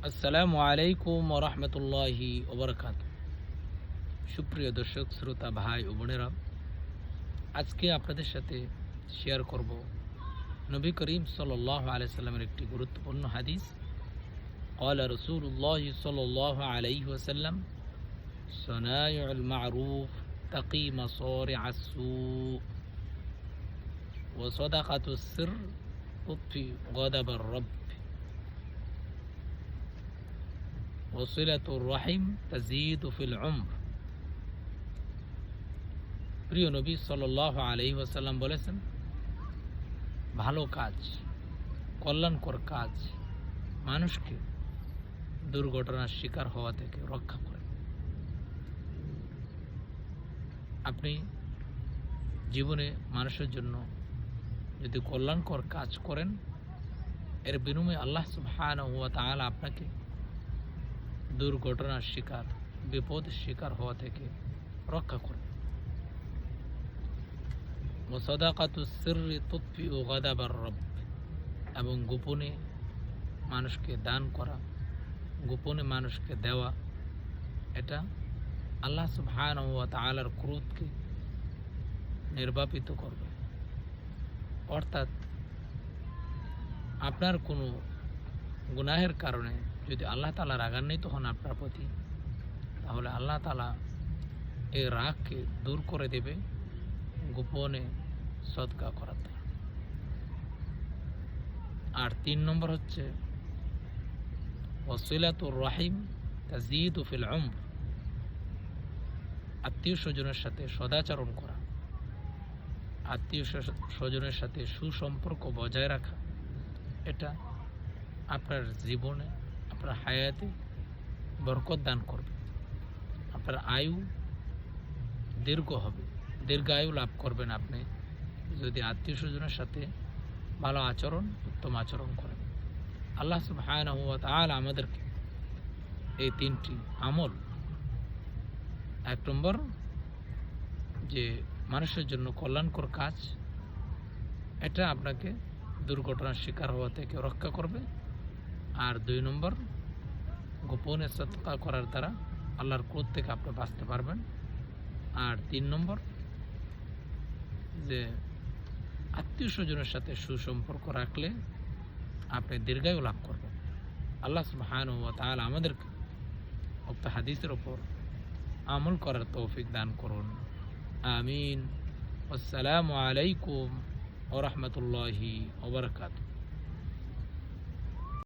আসসালামু আলাইকুম ওয়া রাহমাতুল্লাহি ওয়া বারাকাতুহু। সুপ্রিয় দর্শক শ্রোতা ভাই ও বোনেরা, আজকে আপনাদের সাথে শেয়ার করব নবী করিম সাল্লাল্লাহু আলাইহি সাল্লামের একটি গুরুত্বপূর্ণ হাদিস। ক্বালা রাসূলুল্লাহ সাল্লাল্লাহু আলাইহি ওয়াসাল্লাম, সানায়ুল মা'রুফ তাকি মাসারি'আস সু ওয়া সাদাকাতুস সির তুতফি গাদাবার রব ওয়াসিলাতুর রাহিম তাজিদু ফিল উমর। প্রিয় নবী সাল্লাল্লাহু আলাইহি ওয়াসাল্লাম বলেছেন, ভালো কাজ, কল্যাণকর কাজ মানুষকে দুর্ঘটনার শিকার হওয়া থেকে রক্ষা করে। আপনি জীবনে মানুষের জন্য যদি কল্যাণকর কাজ করেন, এর বিনিময়ে আল্লাহ সুবহানাহু ওয়া তাআলা আপনাকে দুর্ঘটনার শিকার, বিপদের শিকার হওয়া থেকে রক্ষা করবে। ওয়াসাদাকাতুস সিররি তুতফিউ গাদাবার রব, এবং গোপনে মানুষকে দান করা, গোপনে মানুষকে দেওয়া, এটা আল্লাহ সুবহানাহু ওয়া তাআলার ক্রোধকে নির্বাপিত করবে। অর্থাৎ আপনার কোনো গুনাহের কারণে যদি আল্লাহ তাআলা রাগান্বিত হন আপনার প্রতি, তাহলে আল্লাহ তাআলা এই রাগকে দূর করে দেবে গোপনে সদকা করাতে। আর 3 নম্বর হচ্ছে ওয়াসিলাতুর রাহিম তাজিদু ফিল উমর, আত্মীয় স্বজনের সাথে সদাচরণ করা, আত্মীয় স্বজনের সাথে সুসম্পর্ক বজায় রাখা, এটা আপনার জীবনে, আপনার হায়াতে বরকত দান করবে। আপনার আয়ু দীর্ঘ হবে, দীর্ঘায়ু লাভ করবেন আপনি যদি আত্মীয় স্বজনের সাথে ভালো আচরণ, উত্তম আচরণ করেন। আল্লাহ সুবহানাহু ওয়া তাআলা আমাদেরকে এই 3টি আমল, 1 নম্বর যে মানুষের জন্য কল্যাণকর কাজ, এটা আপনাকে দুর্ঘটনার শিকার হওয়া থেকে রক্ষা করবে। আর 2 নম্বর, গোপনে সদকা করার দ্বারা আল্লাহর ক্রোধ থেকে আপনি বাঁচতে পারবেন। আর 3 নম্বর, যে আত্মীয় স্বজনের সাথে সুসম্পর্ক রাখলে আপনি দীর্ঘায়ু লাভ করবেন। আল্লাহ সুবহানাহু ওয়া তাআলা আমাদেরকে উক্ত হাদিসের উপর আমল করার তৌফিক দান করুন। আমিন। আসসালামু আলাইকুম ওয়া রাহমাতুল্লাহি ওয়া বারাকাতুহু।